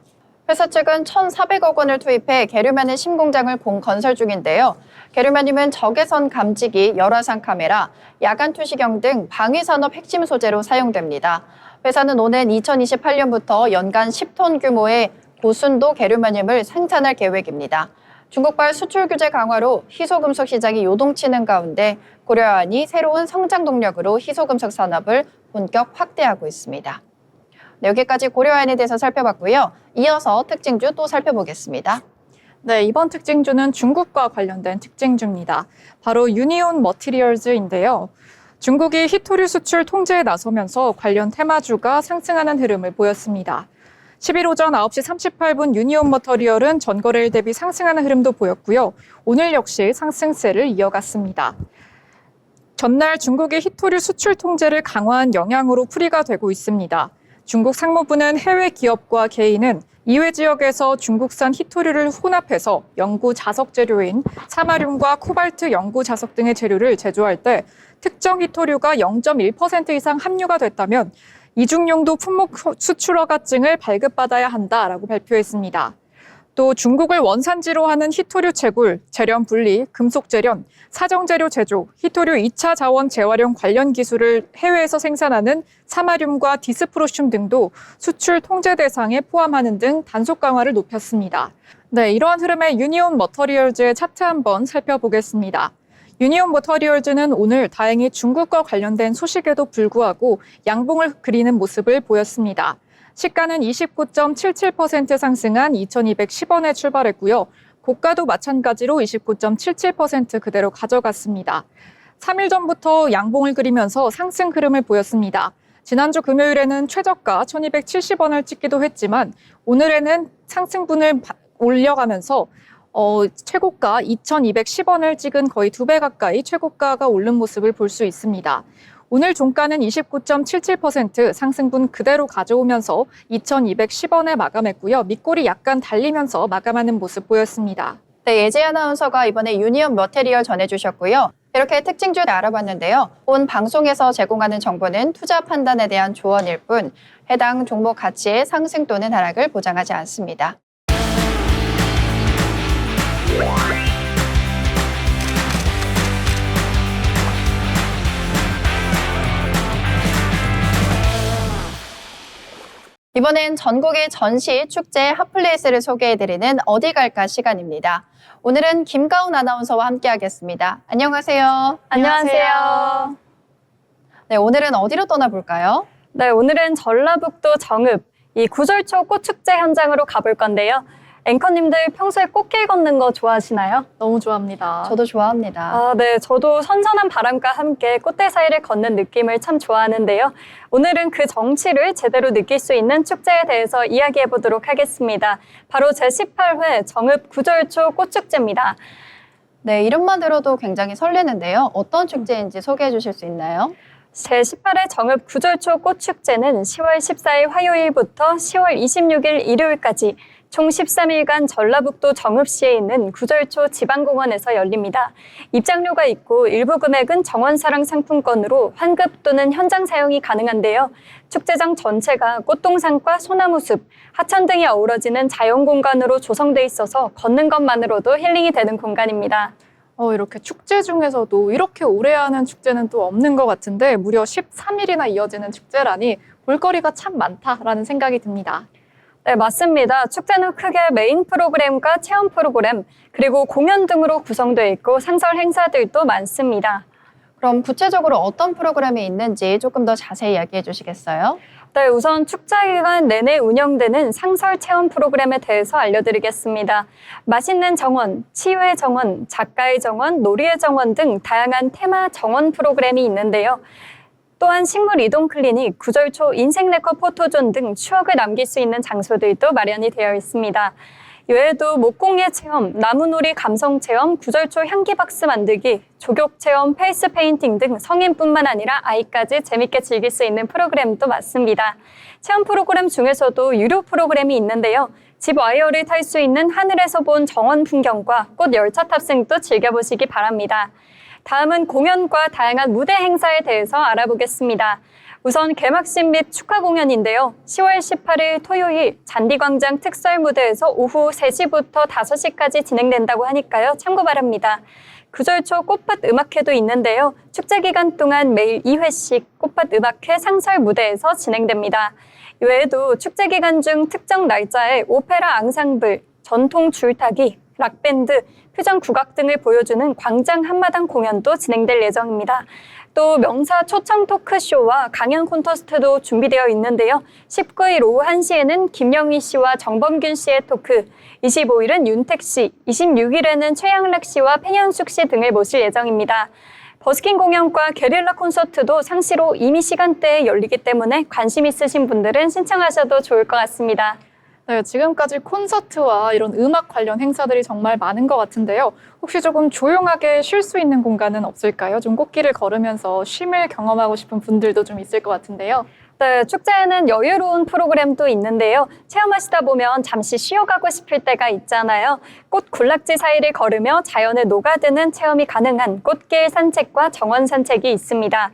회사 측은 1,400억 원을 투입해 게르마늄 신공장을 건설 중인데요. 게르마늄은 적외선 감지기, 열화상 카메라, 야간 투시경 등 방위산업 핵심 소재로 사용됩니다. 회사는 오는 2028년부터 연간 10톤 규모의 고순도 게르마늄을 생산할 계획입니다. 중국발 수출 규제 강화로 희소금속 시장이 요동치는 가운데 고려아연이 새로운 성장 동력으로 희소금속 산업을 본격 확대하고 있습니다. 네, 여기까지 고려아연에 대해서 살펴봤고요. 이어서 특징주 또 살펴보겠습니다. 네, 이번 특징주는 중국과 관련된 특징주입니다. 바로 유니온 머티리얼즈인데요. 중국이 히토류 수출 통제에 나서면서 관련 테마주가 상승하는 흐름을 보였습니다. 10일 오전 9시 38분 유니온 머터리얼은 전거래일 대비 상승하는 흐름도 보였고요. 오늘 역시 상승세를 이어갔습니다. 전날 중국의 히토류 수출 통제를 강화한 영향으로 풀이가 되고 있습니다. 중국 상무부는 해외 기업과 개인은 이외 지역에서 중국산 히토류를 혼합해서 연구 자석 재료인 사마륨과 코발트 연구 자석 등의 재료를 제조할 때 특정 히토류가 0.1% 이상 함유가 됐다면 이중용도 품목 수출 허가증을 발급받아야 한다라고 발표했습니다. 또 중국을 원산지로 하는 히토류 채굴, 재련 분리, 금속 재련, 사정재료 제조, 히토류 2차 자원 재활용 관련 기술을 해외에서 생산하는 사마륨과 디스프로슘 등도 수출 통제 대상에 포함하는 등 단속 강화를 높였습니다. 네, 이러한 흐름의 유니온 머터리얼즈의 차트 한번 살펴보겠습니다. 유니온 머터리얼즈는 오늘 다행히 중국과 관련된 소식에도 불구하고 양봉을 그리는 모습을 보였습니다. 시가는 29.77% 상승한 2,210원에 출발했고요. 고가도 마찬가지로 29.77% 그대로 가져갔습니다. 3일 전부터 양봉을 그리면서 상승 흐름을 보였습니다. 지난주 금요일에는 최저가 1,270원을 찍기도 했지만 오늘에는 상승분을 올려가면서 최고가 2,210원을 찍은 거의 2배 가까이 최고가가 오른 모습을 볼 수 있습니다. 오늘 종가는 29.77% 상승분 그대로 가져오면서 2,210원에 마감했고요. 밑골이 약간 달리면서 마감하는 모습 보였습니다. 네, 예지 아나운서가 이번에 유니온 머테리얼 전해주셨고요. 이렇게 특징주를 알아봤는데요. 본 방송에서 제공하는 정보는 투자 판단에 대한 조언일 뿐 해당 종목 가치의 상승 또는 하락을 보장하지 않습니다. 이번엔 전국의 전시, 축제, 핫플레이스를 소개해드리는 어디 갈까 시간입니다. 오늘은 김가운 아나운서와 함께하겠습니다. 안녕하세요. 안녕하세요. 네, 오늘은 어디로 떠나볼까요? 네, 오늘은 전라북도 정읍, 이 구절초 꽃축제 현장으로 가볼 건데요. 앵커님들 평소에 꽃길 걷는 거 좋아하시나요? 너무 좋아합니다. 저도 좋아합니다. 아, 네. 저도 선선한 바람과 함께 꽃대 사이를 걷는 느낌을 참 좋아하는데요. 오늘은 그 정취를 제대로 느낄 수 있는 축제에 대해서 이야기해 보도록 하겠습니다. 바로 제18회 정읍 구절초 꽃축제입니다. 네, 이름만 들어도 굉장히 설레는데요. 어떤 축제인지 소개해 주실 수 있나요? 제18회 정읍 구절초 꽃축제는 10월 14일 화요일부터 10월 26일 일요일까지 총 13일간 전라북도 정읍시에 있는 구절초 지방공원에서 열립니다. 입장료가 있고 일부 금액은 정원사랑 상품권으로 환급 또는 현장 사용이 가능한데요. 축제장 전체가 꽃동산과 소나무숲, 하천 등이 어우러지는 자연공간으로 조성돼 있어서 걷는 것만으로도 힐링이 되는 공간입니다. 이렇게 축제 중에서도 이렇게 오래 하는 축제는 또 없는 것 같은데 무려 13일이나 이어지는 축제라니 볼거리가 참 많다라는 생각이 듭니다. 네, 맞습니다. 축제는 크게 메인 프로그램과 체험 프로그램, 그리고 공연 등으로 구성되어 있고 상설 행사들도 많습니다. 그럼 구체적으로 어떤 프로그램이 있는지 조금 더 자세히 이야기해 주시겠어요? 네, 우선 축제 기간 내내 운영되는 상설 체험 프로그램에 대해서 알려드리겠습니다. 맛있는 정원, 치유의 정원, 작가의 정원, 놀이의 정원 등 다양한 테마 정원 프로그램이 있는데요. 또한 식물 이동 클리닉, 구절초 인생 네컷 포토존 등 추억을 남길 수 있는 장소들도 마련이 되어 있습니다. 이외에도 목공예 체험, 나무놀이 감성 체험, 구절초 향기 박스 만들기, 조격 체험, 페이스 페인팅 등 성인뿐만 아니라 아이까지 재밌게 즐길 수 있는 프로그램도 많습니다. 체험 프로그램 중에서도 유료 프로그램이 있는데요. 집 와이어를 탈 수 있는 하늘에서 본 정원 풍경과 꽃 열차 탑승도 즐겨보시기 바랍니다. 다음은 공연과 다양한 무대 행사에 대해서 알아보겠습니다. 우선 개막식 및 축하 공연인데요. 10월 18일 토요일 잔디광장 특설 무대에서 오후 3시부터 5시까지 진행된다고 하니까요. 참고 바랍니다. 구절초 꽃밭 음악회도 있는데요. 축제 기간 동안 매일 2회씩 꽃밭 음악회 상설 무대에서 진행됩니다. 이외에도 축제 기간 중 특정 날짜에 오페라 앙상블, 전통 줄타기, 락밴드, 표정 국악 등을 보여주는 광장 한마당 공연도 진행될 예정입니다. 또 명사 초청 토크쇼와 강연 콘테스트도 준비되어 있는데요. 19일 오후 1시에는 김영희 씨와 정범균 씨의 토크, 25일은 윤택 씨, 26일에는 최양락 씨와 팽현숙 씨 등을 모실 예정입니다. 버스킹 공연과 게릴라 콘서트도 상시로 임의 시간대에 열리기 때문에 관심 있으신 분들은 신청하셔도 좋을 것 같습니다. 네, 지금까지 콘서트와 이런 음악 관련 행사들이 정말 많은 것 같은데요. 혹시 조금 조용하게 쉴 수 있는 공간은 없을까요? 좀 꽃길을 걸으면서 쉼을 경험하고 싶은 분들도 좀 있을 것 같은데요. 네, 축제에는 여유로운 프로그램도 있는데요. 체험하시다 보면 잠시 쉬어가고 싶을 때가 있잖아요. 꽃 군락지 사이를 걸으며 자연에 녹아드는 체험이 가능한 꽃길 산책과 정원 산책이 있습니다.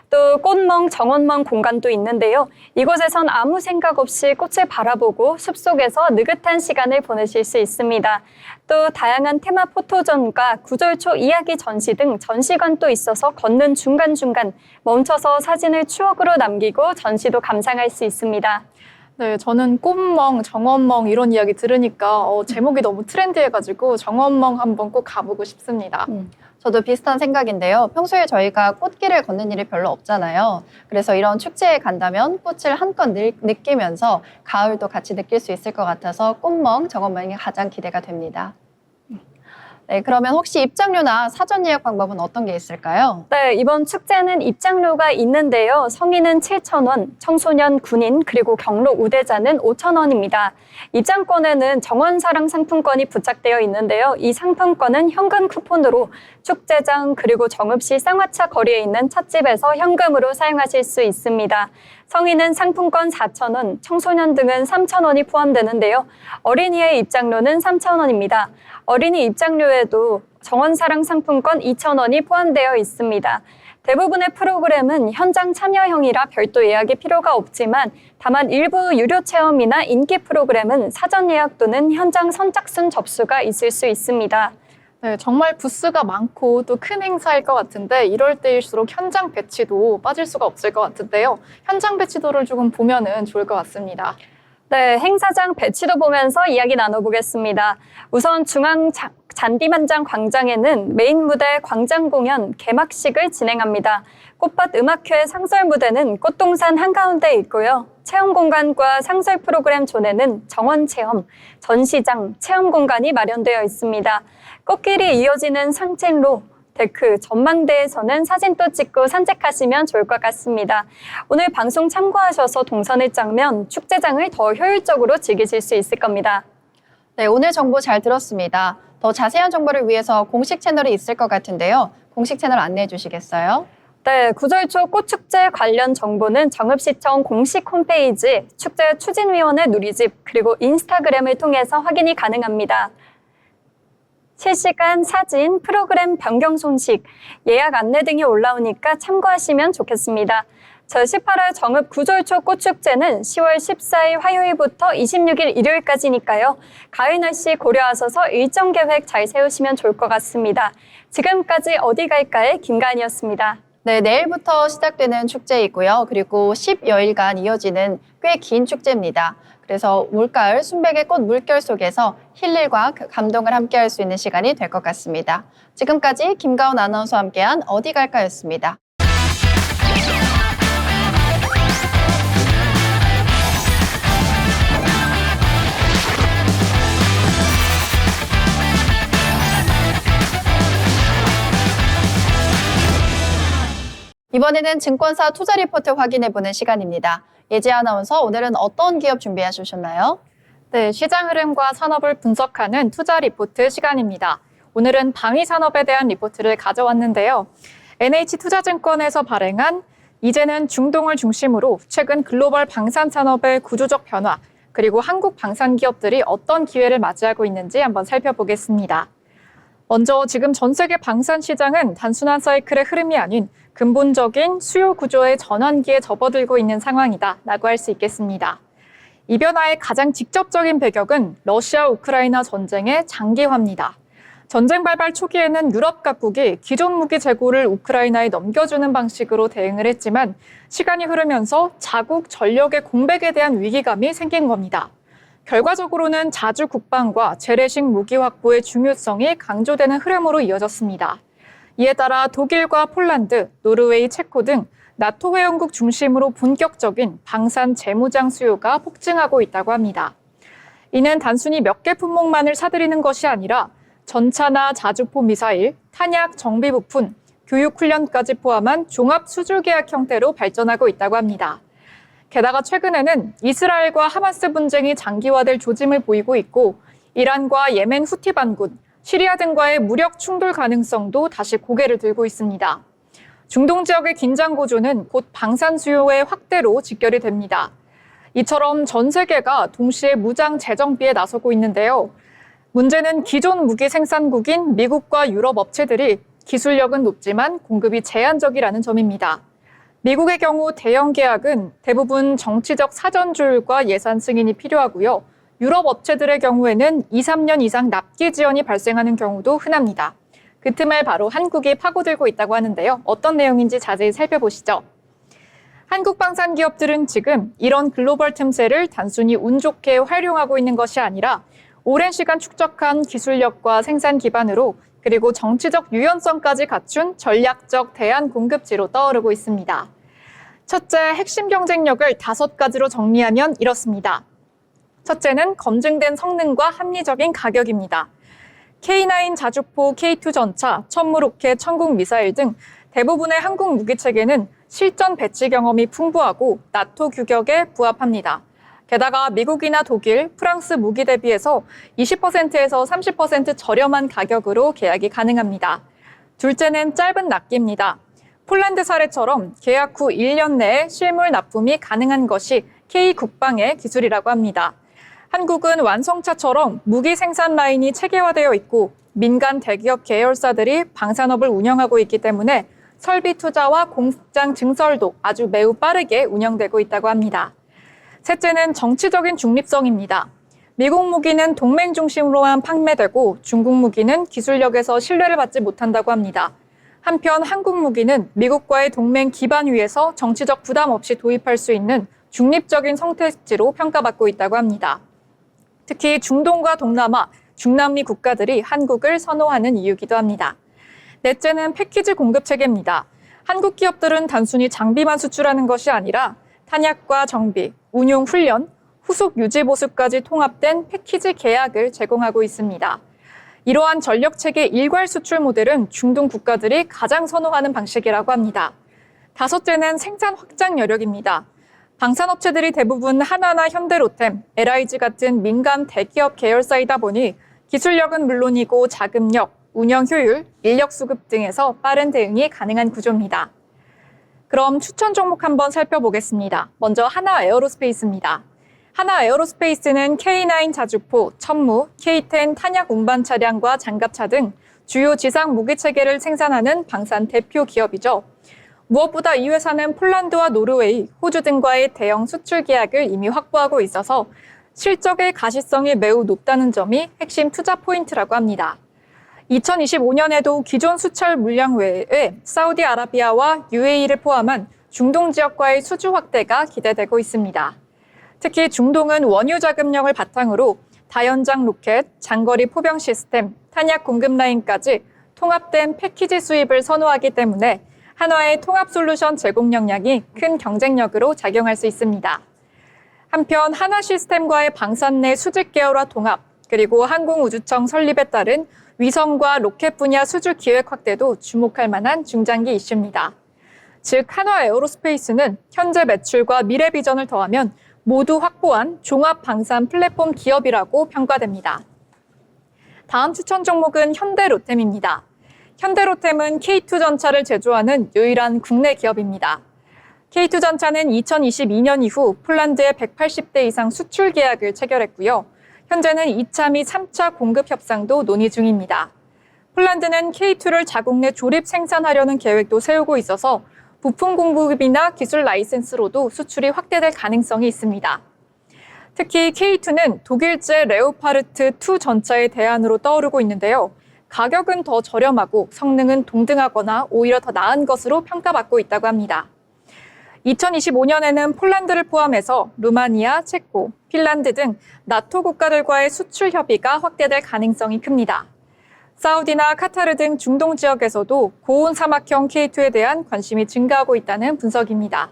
또 또 꽃멍, 정원멍 공간도 있는데요. 이곳에선 아무 생각 없이 꽃을 바라보고 숲속에서 느긋한 시간을 보내실 수 있습니다. 또 다양한 테마 포토존과 구절초 이야기 전시 등 전시관도 있어서 걷는 중간중간 멈춰서 사진을 추억으로 남기고 전시도 감상할 수 있습니다. 네, 저는 꽃멍, 정원멍 이런 이야기 들으니까 제목이 너무 트렌디해가지고 정원멍 한번 꼭 가보고 싶습니다. 저도 비슷한 생각인데요. 평소에 저희가 꽃길을 걷는 일이 별로 없잖아요. 그래서 이런 축제에 간다면 꽃을 한껏 느끼면서 가을도 같이 느낄 수 있을 것 같아서 꽃멍, 정원멍이 가장 기대가 됩니다. 네, 그러면 혹시 입장료나 사전 예약 방법은 어떤 게 있을까요? 네, 이번 축제는 입장료가 있는데요. 성인은 7,000원, 청소년, 군인, 그리고 경로 우대자는 5,000원입니다. 입장권에는 정원사랑 상품권이 부착되어 있는데요. 이 상품권은 현금 쿠폰으로 축제장 그리고 정읍시 쌍화차 거리에 있는 찻집에서 현금으로 사용하실 수 있습니다. 성인은 상품권 4,000원, 청소년 등은 3,000원이 포함되는데요. 어린이의 입장료는 3,000원입니다. 어린이 입장료에도 정원사랑 상품권 2,000원이 포함되어 있습니다. 대부분의 프로그램은 현장 참여형이라 별도 예약이 필요가 없지만 다만 일부 유료 체험이나 인기 프로그램은 사전 예약 또는 현장 선착순 접수가 있을 수 있습니다. 네, 정말 부스가 많고 또 큰 행사일 것 같은데 이럴 때일수록 현장 배치도 빠질 수가 없을 것 같은데요. 현장 배치도를 조금 보면은 좋을 것 같습니다. 네, 행사장 배치도 보면서 이야기 나눠보겠습니다. 우선 중앙 잔디만장 광장에는 메인 무대 광장 공연 개막식을 진행합니다. 꽃밭 음악회 상설 무대는 꽃동산 한가운데 있고요. 체험 공간과 상설 프로그램 존에는 정원 체험, 전시장, 체험 공간이 마련되어 있습니다. 꽃길이 이어지는 상책로, 데크, 전망대에서는 사진도 찍고 산책하시면 좋을 것 같습니다. 오늘 방송 참고하셔서 동선을 짜면 축제장을 더 효율적으로 즐기실 수 있을 겁니다. 네, 오늘 정보 잘 들었습니다. 더 자세한 정보를 위해서 공식 채널이 있을 것 같은데요. 공식 채널 안내해 주시겠어요? 네, 구절초 꽃축제 관련 정보는 정읍시청 공식 홈페이지, 축제 추진위원회 누리집, 그리고 인스타그램을 통해서 확인이 가능합니다. 실시간 사진, 프로그램 변경 소식, 예약 안내 등이 올라오니까 참고하시면 좋겠습니다. 제18회 정읍 구절초 꽃축제는 10월 14일 화요일부터 26일 일요일까지니까요. 가을 날씨 고려하셔서 일정 계획 잘 세우시면 좋을 것 같습니다. 지금까지 어디 갈까의 김가은이었습니다. 네, 내일부터 시작되는 축제이고요. 그리고 10여일간 이어지는 꽤 긴 축제입니다. 그래서 올가을 순백의 꽃 물결 속에서 힐링과 감동을 함께할 수 있는 시간이 될 것 같습니다. 지금까지 김가은 아나운서와 함께한 어디 갈까였습니다. 이번에는 증권사 투자 리포트 확인해보는 시간입니다. 예지 아나운서, 오늘은 어떤 기업 준비해 주셨나요? 네, 시장 흐름과 산업을 분석하는 투자 리포트 시간입니다. 오늘은 방위 산업에 대한 리포트를 가져왔는데요. NH투자증권에서 발행한 이제는 중동을 중심으로 최근 글로벌 방산 산업의 구조적 변화, 그리고 한국 방산 기업들이 어떤 기회를 맞이하고 있는지 한번 살펴보겠습니다. 먼저 지금 전 세계 방산 시장은 단순한 사이클의 흐름이 아닌 근본적인 수요 구조의 전환기에 접어들고 있는 상황이다라고 할 수 있겠습니다. 이 변화의 가장 직접적인 배경은 러시아 우크라이나 전쟁의 장기화입니다. 전쟁 발발 초기에는 유럽 각국이 기존 무기 재고를 우크라이나에 넘겨주는 방식으로 대응을 했지만 시간이 흐르면서 자국 전력의 공백에 대한 위기감이 생긴 겁니다. 결과적으로는 자주 국방과 재래식 무기 확보의 중요성이 강조되는 흐름으로 이어졌습니다. 이에 따라 독일과 폴란드, 노르웨이, 체코 등 나토 회원국 중심으로 본격적인 방산 재무장 수요가 폭증하고 있다고 합니다. 이는 단순히 몇 개 품목만을 사들이는 것이 아니라 전차나 자주포 미사일, 탄약, 정비 부품, 교육 훈련까지 포함한 종합 수주 계약 형태로 발전하고 있다고 합니다. 게다가 최근에는 이스라엘과 하마스 분쟁이 장기화될 조짐을 보이고 있고 이란과 예멘 후티 반군, 시리아 등과의 무력 충돌 가능성도 다시 고개를 들고 있습니다. 중동 지역의 긴장 고조는 곧 방산 수요의 확대로 직결이 됩니다. 이처럼 전 세계가 동시에 무장 재정비에 나서고 있는데요. 문제는 기존 무기 생산국인 미국과 유럽 업체들이 기술력은 높지만 공급이 제한적이라는 점입니다. 미국의 경우 대형 계약은 대부분 정치적 사전조율과 예산 승인이 필요하고요. 유럽 업체들의 경우에는 2, 3년 이상 납기 지연이 발생하는 경우도 흔합니다. 그 틈을 바로 한국이 파고들고 있다고 하는데요. 어떤 내용인지 자세히 살펴보시죠. 한국 방산 기업들은 지금 이런 글로벌 틈새를 단순히 운 좋게 활용하고 있는 것이 아니라 오랜 시간 축적한 기술력과 생산 기반으로 그리고 정치적 유연성까지 갖춘 전략적 대안 공급지로 떠오르고 있습니다. 첫째, 핵심 경쟁력을 5가지로 정리하면 이렇습니다. 첫째는 검증된 성능과 합리적인 가격입니다. K9 자주포, K2 전차, 천무 로켓, 천국 미사일 등 대부분의 한국 무기 체계는 실전 배치 경험이 풍부하고 나토 규격에 부합합니다. 게다가 미국이나 독일, 프랑스 무기 대비해서 20%에서 30% 저렴한 가격으로 계약이 가능합니다. 둘째는 짧은 납기입니다. 폴란드 사례처럼 계약 후 1년 내에 실물 납품이 가능한 것이 K국방의 기술이라고 합니다. 한국은 완성차처럼 무기 생산 라인이 체계화되어 있고 민간 대기업 계열사들이 방산업을 운영하고 있기 때문에 설비 투자와 공장 증설도 아주 매우 빠르게 운영되고 있다고 합니다. 셋째는 정치적인 중립성입니다. 미국 무기는 동맹 중심으로만 판매되고 중국 무기는 기술력에서 신뢰를 받지 못한다고 합니다. 한편 한국 무기는 미국과의 동맹 기반 위에서 정치적 부담 없이 도입할 수 있는 중립적인 선택지로 평가받고 있다고 합니다. 특히 중동과 동남아, 중남미 국가들이 한국을 선호하는 이유기도 합니다. 넷째는 패키지 공급 체계입니다. 한국 기업들은 단순히 장비만 수출하는 것이 아니라 탄약과 정비, 운용 훈련, 후속 유지 보수까지 통합된 패키지 계약을 제공하고 있습니다. 이러한 전력체계 일괄 수출 모델은 중동 국가들이 가장 선호하는 방식이라고 합니다. 다섯째는 생산 확장 여력입니다. 방산업체들이 대부분 하나나 현대로템, LIG 같은 민간 대기업 계열사이다 보니 기술력은 물론이고 자금력, 운영 효율, 인력 수급 등에서 빠른 대응이 가능한 구조입니다. 그럼 추천 종목 한번 살펴보겠습니다. 먼저 하나 에어로스페이스입니다. 하나 에어로스페이스는 K9 자주포, 천무, K10 탄약 운반 차량과 장갑차 등 주요 지상 무기 체계를 생산하는 방산 대표 기업이죠. 무엇보다 이 회사는 폴란드와 노르웨이, 호주 등과의 대형 수출 계약을 이미 확보하고 있어서 실적의 가시성이 매우 높다는 점이 핵심 투자 포인트라고 합니다. 2025년에도 기존 수출 물량 외에 사우디아라비아와 UAE를 포함한 중동 지역과의 수주 확대가 기대되고 있습니다. 특히 중동은 원유 자금력을 바탕으로 다연장 로켓, 장거리 포병 시스템, 탄약 공급 라인까지 통합된 패키지 수입을 선호하기 때문에 한화의 통합 솔루션 제공 역량이 큰 경쟁력으로 작용할 수 있습니다. 한편 한화 시스템과의 방산 내 수직 계열화 통합, 그리고 항공우주청 설립에 따른 위성과 로켓 분야 수주 기획 확대도 주목할 만한 중장기 이슈입니다. 즉 한화 에어로스페이스는 현재 매출과 미래 비전을 더하면 모두 확보한 종합 방산 플랫폼 기업이라고 평가됩니다. 다음 추천 종목은 현대로템입니다. 현대로템은 K2 전차를 제조하는 유일한 국내 기업입니다. K2 전차는 2022년 이후 폴란드에 180대 이상 수출 계약을 체결했고요. 현재는 2차 및 3차 공급 협상도 논의 중입니다. 폴란드는 K2를 자국 내 조립 생산하려는 계획도 세우고 있어서 부품 공급이나 기술 라이센스로도 수출이 확대될 가능성이 있습니다. 특히 K2는 독일제 레오파르트 2 전차의 대안으로 떠오르고 있는데요. 가격은 더 저렴하고 성능은 동등하거나 오히려 더 나은 것으로 평가받고 있다고 합니다. 2025년에는 폴란드를 포함해서 루마니아, 체코, 핀란드 등 나토 국가들과의 수출 협의가 확대될 가능성이 큽니다. 사우디나 카타르 등 중동 지역에서도 고온 사막형 K2에 대한 관심이 증가하고 있다는 분석입니다.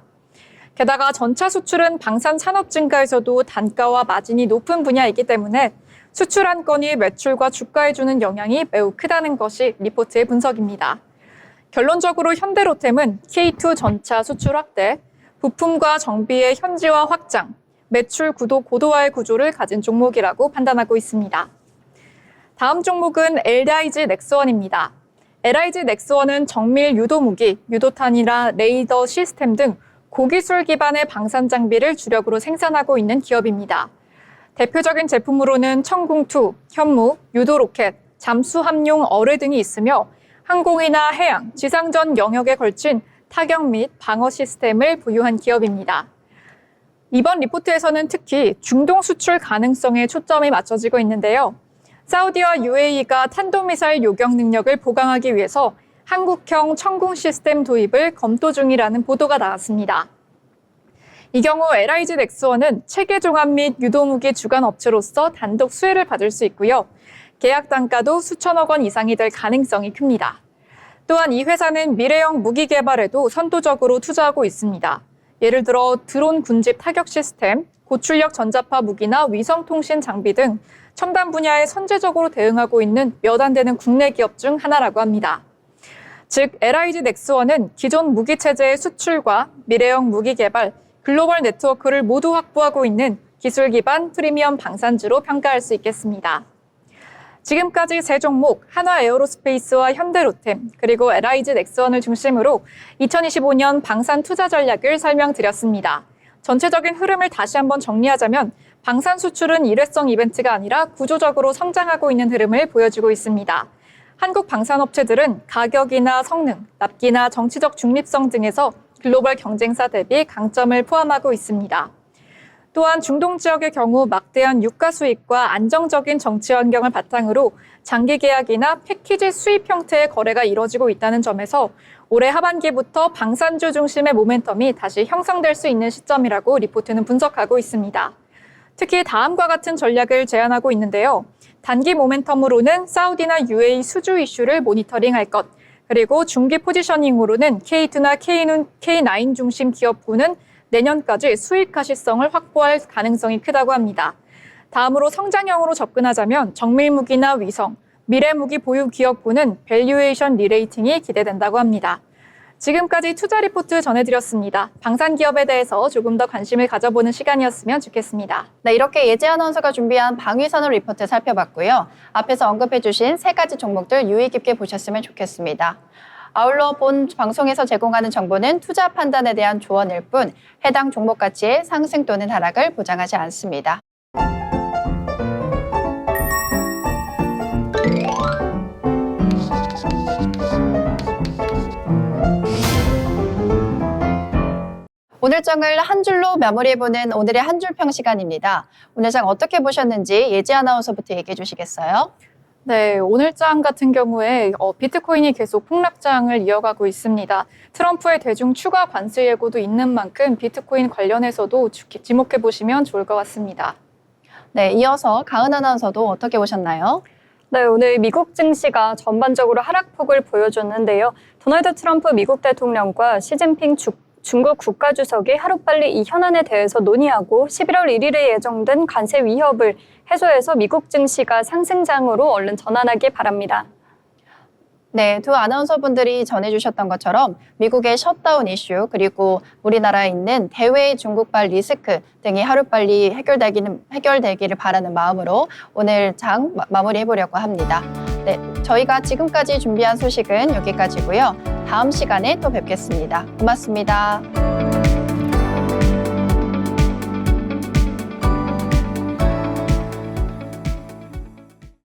게다가 전차 수출은 방산 산업 증가에서도 단가와 마진이 높은 분야이기 때문에 수출 한 건이 매출과 주가에 주는 영향이 매우 크다는 것이 리포트의 분석입니다. 결론적으로 현대로템은 K2 전차 수출 확대, 부품과 정비의 현지화 확장, 매출 구도 고도화의 구조를 가진 종목이라고 판단하고 있습니다. 다음 종목은 LIG 넥스원입니다. LIG 넥스원은 정밀 유도 무기, 유도탄이나 레이더 시스템 등 고기술 기반의 방산 장비를 주력으로 생산하고 있는 기업입니다. 대표적인 제품으로는 천궁2, 현무, 유도 로켓, 잠수 함용 어뢰 등이 있으며 항공이나 해양, 지상전 영역에 걸친 타격 및 방어 시스템을 보유한 기업입니다. 이번 리포트에서는 특히 중동 수출 가능성에 초점이 맞춰지고 있는데요. 사우디와 UAE가 탄도미사일 요격 능력을 보강하기 위해서 한국형 천궁 시스템 도입을 검토 중이라는 보도가 나왔습니다. 이 경우 LIG 넥스원은 체계 종합 및 유도무기 주관 업체로서 단독 수혜를 받을 수 있고요. 계약 단가도 수천억 원 이상이 될 가능성이 큽니다. 또한 이 회사는 미래형 무기 개발에도 선도적으로 투자하고 있습니다. 예를 들어 드론 군집 타격 시스템, 고출력 전자파 무기나 위성통신 장비 등 첨단 분야에 선제적으로 대응하고 있는 몇 안 되는 국내 기업 중 하나라고 합니다. 즉, LIG 넥스원은 기존 무기 체제의 수출과 미래형 무기 개발, 글로벌 네트워크를 모두 확보하고 있는 기술 기반 프리미엄 방산주로 평가할 수 있겠습니다. 지금까지 세 종목 한화 에어로스페이스와 현대로템 그리고 LIG 넥스원을 중심으로 2025년 방산 투자 전략을 설명드렸습니다. 전체적인 흐름을 다시 한번 정리하자면 방산 수출은 일회성 이벤트가 아니라 구조적으로 성장하고 있는 흐름을 보여주고 있습니다. 한국 방산업체들은 가격이나 성능, 납기나 정치적 중립성 등에서 글로벌 경쟁사 대비 강점을 포함하고 있습니다. 또한 중동 지역의 경우 막대한 유가 수익과 안정적인 정치 환경을 바탕으로 장기 계약이나 패키지 수입 형태의 거래가 이뤄지고 있다는 점에서 올해 하반기부터 방산주 중심의 모멘텀이 다시 형성될 수 있는 시점이라고 리포트는 분석하고 있습니다. 특히 다음과 같은 전략을 제안하고 있는데요. 단기 모멘텀으로는 사우디나 UAE 수주 이슈를 모니터링할 것, 그리고 중기 포지셔닝으로는 K2나 K9 중심 기업군은 내년까지 수익 가시성을 확보할 가능성이 크다고 합니다. 다음으로 성장형으로 접근하자면 정밀무기나 위성, 미래무기 보유 기업군은 밸류에이션 리레이팅이 기대된다고 합니다. 지금까지 투자 리포트 전해드렸습니다. 방산 기업에 대해서 조금 더 관심을 가져보는 시간이었으면 좋겠습니다. 네, 이렇게 예지 아나운서가 준비한 방위산업 리포트 살펴봤고요. 앞에서 언급해주신 세 가지 종목들 유의 깊게 보셨으면 좋겠습니다. 아울러 본 방송에서 제공하는 정보는 투자 판단에 대한 조언일 뿐 해당 종목 가치의 상승 또는 하락을 보장하지 않습니다. 오늘 장을 한 줄로 마무리해보는 오늘의 한 줄 평 시간입니다. 오늘 장 어떻게 보셨는지 예지 아나운서부터 얘기해 주시겠어요? 네, 오늘 장 같은 경우에 비트코인이 계속 폭락장을 이어가고 있습니다. 트럼프의 대중 추가 관세 예고도 있는 만큼 비트코인 관련해서도 지목해 보시면 좋을 것 같습니다. 네, 이어서 가은 아나운서도 어떻게 보셨나요? 네, 오늘 미국 증시가 전반적으로 하락폭을 보여줬는데요. 도널드 트럼프 미국 대통령과 시진핑 중국 국가주석이 하루빨리 이 현안에 대해서 논의하고 11월 1일에 예정된 관세 위협을 해소해서 미국 증시가 상승장으로 얼른 전환하길 바랍니다. 네, 두 아나운서분들이 전해주셨던 것처럼 미국의 셧다운 이슈 그리고 우리나라에 있는 대외 중국발 리스크 등이 하루빨리 해결되기를 바라는 마음으로 오늘 장 마무리해보려고 합니다. 네, 저희가 지금까지 준비한 소식은 여기까지고요. 다음 시간에 또 뵙겠습니다. 고맙습니다.